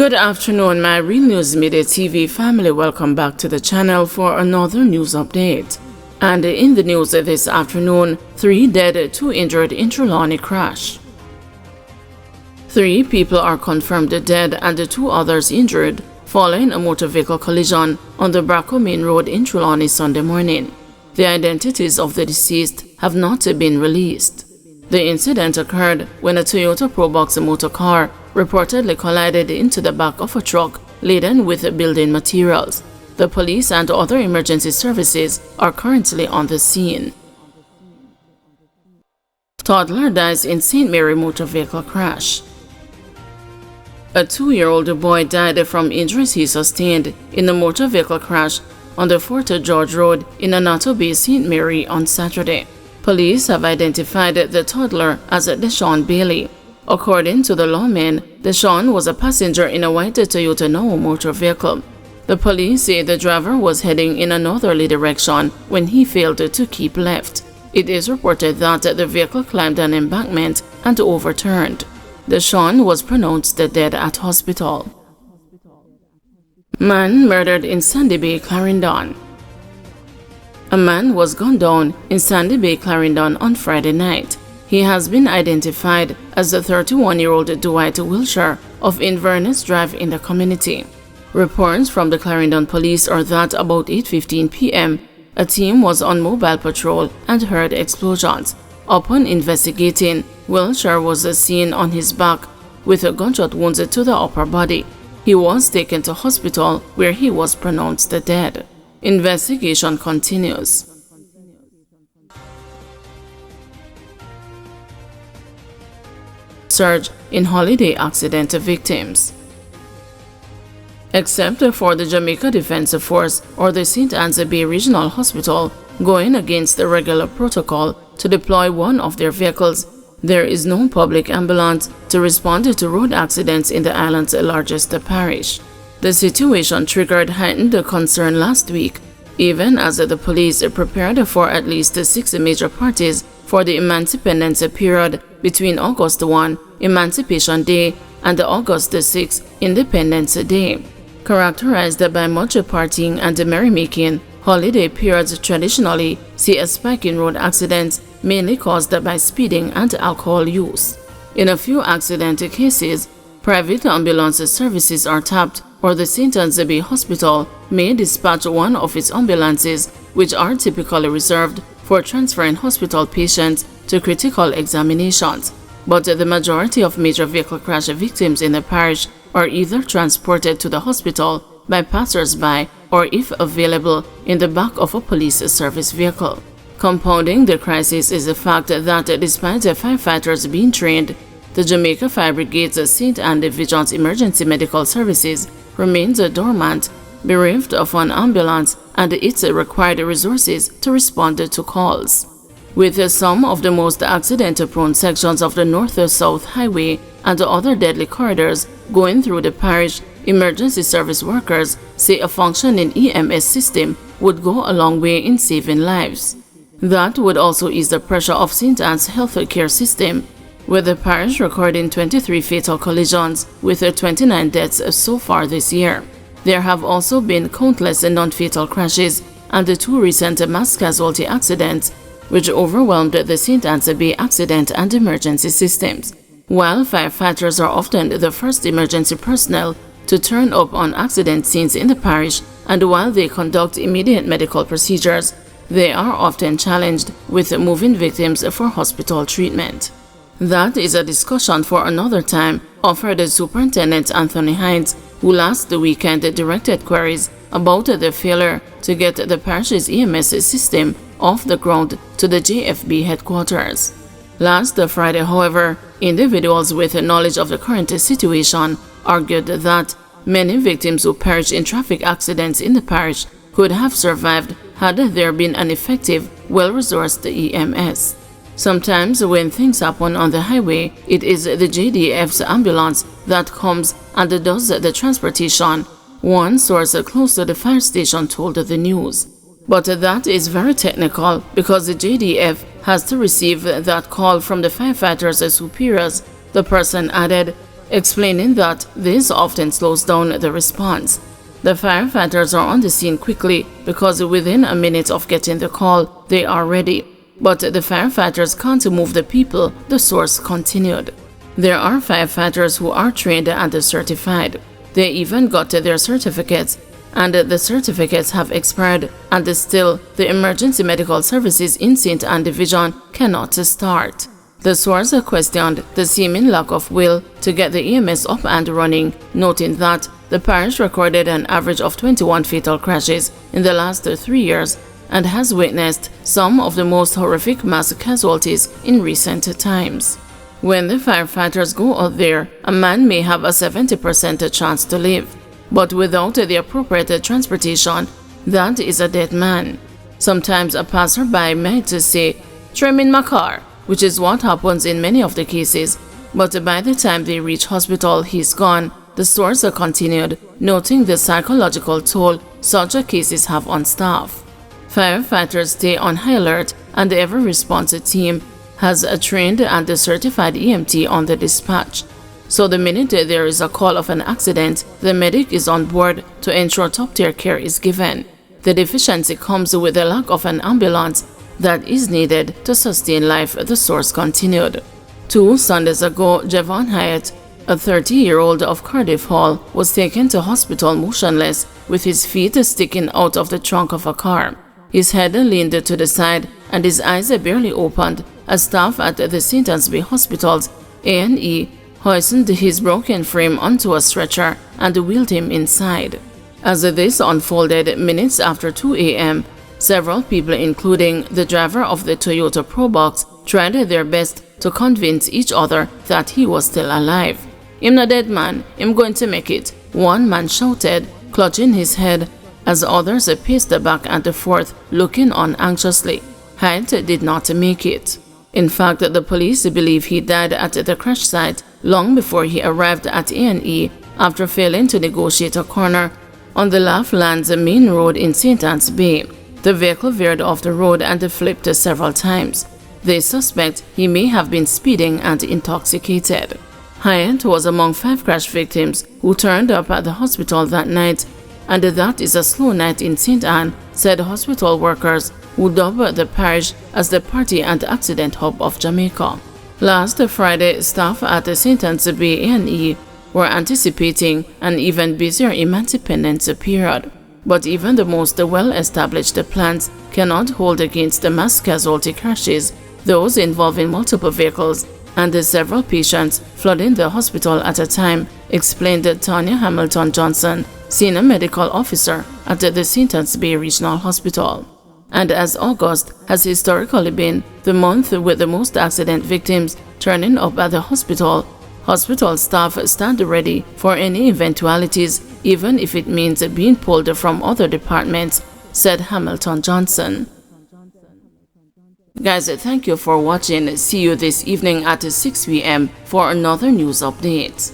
Good afternoon, my Real News Midday TV family. Welcome back to the channel for another news update. And in the news this afternoon, 3 dead, 2 injured in Trelawny crash. 3 people are confirmed dead and 2 others injured following a motor vehicle collision on the Bracco Main Road in Trelawny Sunday morning. The identities of the deceased have not been released. The incident occurred when a Toyota Probox motor car reportedly collided into the back of a truck laden with building materials. The police and other emergency services are currently on the scene. Toddler dies in St. Mary motor vehicle crash. A 2-year-old boy died from injuries he sustained in a motor vehicle crash on the Fort George Road in Anato Bay, St. Mary on Saturday. Police have identified the toddler as Deshaun Bailey. According to the lawman, Deshaun was a passenger in a white Toyota Noah motor vehicle. The police say the driver was heading in a northerly direction when he failed to keep left. It is reported that the vehicle climbed an embankment and overturned. Deshaun was pronounced dead at hospital. Man murdered in Sandy Bay, Clarendon. A man was gunned down in Sandy Bay, Clarendon on Friday night. He has been identified as the 31-year-old Dwight Wilshire of Inverness Drive in the community. Reports from the Clarendon police are that about 8:15 p.m., a team was on mobile patrol and heard explosions. Upon investigating, Wilshire was seen on his back with gunshot wounds to the upper body. He was taken to hospital where he was pronounced dead. Investigation continues. Surge in holiday accident victims. Except for the Jamaica Defense Force or the St. Anne's Bay Regional Hospital going against the regular protocol to deploy one of their vehicles, there is no public ambulance to respond to road accidents in the island's largest parish. The situation triggered heightened concern last week, even as the police prepared for at least 6 major parties for the Emancipendence period between August 1, Emancipation Day, and August 6, Independence Day. Characterized by much partying and merrymaking, holiday periods traditionally see a spike in road accidents, mainly caused by speeding and alcohol use. In a few accident cases, private ambulance services are tapped, or the St. Anne's Bay Hospital may dispatch one of its ambulances, which are typically reserved for transferring hospital patients to critical examinations. But the majority of major vehicle crash victims in the parish are either transported to the hospital by passers-by or, if available, in the back of a police service vehicle. Compounding the crisis is the fact that despite the firefighters being trained, the Jamaica Fire Brigade's St. Anne Division's emergency medical services remains dormant, bereft of an ambulance and its required resources to respond to calls. With some of the most accident-prone sections of the North-South Highway and other deadly corridors going through the parish, emergency service workers say a functioning EMS system would go a long way in saving lives. That would also ease the pressure of St. Anne's health care system, with the parish recording 23 fatal collisions with 29 deaths so far this year. There have also been countless non-fatal crashes and 2 recent mass casualty accidents, which overwhelmed the St. Anne's Bay accident and emergency systems. While firefighters are often the first emergency personnel to turn up on accident scenes in the parish, and while they conduct immediate medical procedures, they are often challenged with moving victims for hospital treatment. That is a discussion for another time, offered Superintendent Anthony Hines, who last weekend directed queries about the failure to get the parish's EMS system off the ground to the JFB headquarters. Last Friday, however, individuals with knowledge of the current situation argued that many victims who perished in traffic accidents in the parish could have survived had there been an effective, well-resourced EMS. Sometimes when things happen on the highway, it is the JDF's ambulance that comes and does the transportation, one source close to the fire station told the news. But that is very technical because the JDF has to receive that call from the firefighters' superiors. The person added, explaining that this often slows down the response. The firefighters are on the scene quickly because within a minute of getting the call, they are ready. But the firefighters can't move the people, the source continued. There are firefighters who are trained and certified. They even got their certificates, and the certificates have expired, and still the emergency medical services in St. Anne Division cannot start. The source questioned the seeming lack of will to get the EMS up and running, noting that the parish recorded an average of 21 fatal crashes in the last 3 years and has witnessed some of the most horrific mass casualties in recent times. When the firefighters go out there, a man may have a 70% chance to live, but without the appropriate transportation, that is a dead man. Sometimes a passerby might say, "Trim in my car," which is what happens in many of the cases, but by the time they reach hospital, he's gone, the source continued, noting the psychological toll such cases have on staff. Firefighters stay on high alert, and every response team has a trained and certified EMT on the dispatch. So the minute there is a call of an accident, the medic is on board to ensure top-tier care is given. The deficiency comes with the lack of an ambulance that is needed to sustain life, the source continued. 2 Sundays ago, Javon Hyatt, a 30-year-old of Cardiff Hall, was taken to hospital motionless with his feet sticking out of the trunk of a car. His head leaned to the side and his eyes barely opened as staff at the St. Anne's Bay Hospital's A&E hoisted his broken frame onto a stretcher and wheeled him inside. As this unfolded minutes after 2 a.m., several people, including the driver of the Toyota Probox, tried their best to convince each other that he was still alive. "Him not dead, man. Him going to make it," one man shouted, clutching his head, as others paced back and forth, looking on anxiously. Hyatt did not make it. In fact, the police believe he died at the crash site long before he arrived at A&E after failing to negotiate a corner on the Laughlands main road in St. Anne's Bay. The vehicle veered off the road and flipped several times. They suspect he may have been speeding and intoxicated. Hyatt was among 5 crash victims who turned up at the hospital that night, and that is a slow night in St. Anne, said hospital workers who dubbed the parish as the party and accident hub of Jamaica. Last Friday, staff at the St. Anne's Bay A&E were anticipating an even busier Independence period. But even the most well-established plans cannot hold against the mass casualty crashes, those involving multiple vehicles and several patients flooding the hospital at a time, explained Tanya Hamilton Johnson, Senior Medical Officer at the St. Anne's Bay Regional Hospital. And as August has historically been the month with the most accident victims turning up at the hospital, hospital staff stand ready for any eventualities, even if it means being pulled from other departments, said Hamilton Johnson. Guys, thank you for watching. See you this evening at 6 p.m. for another news update.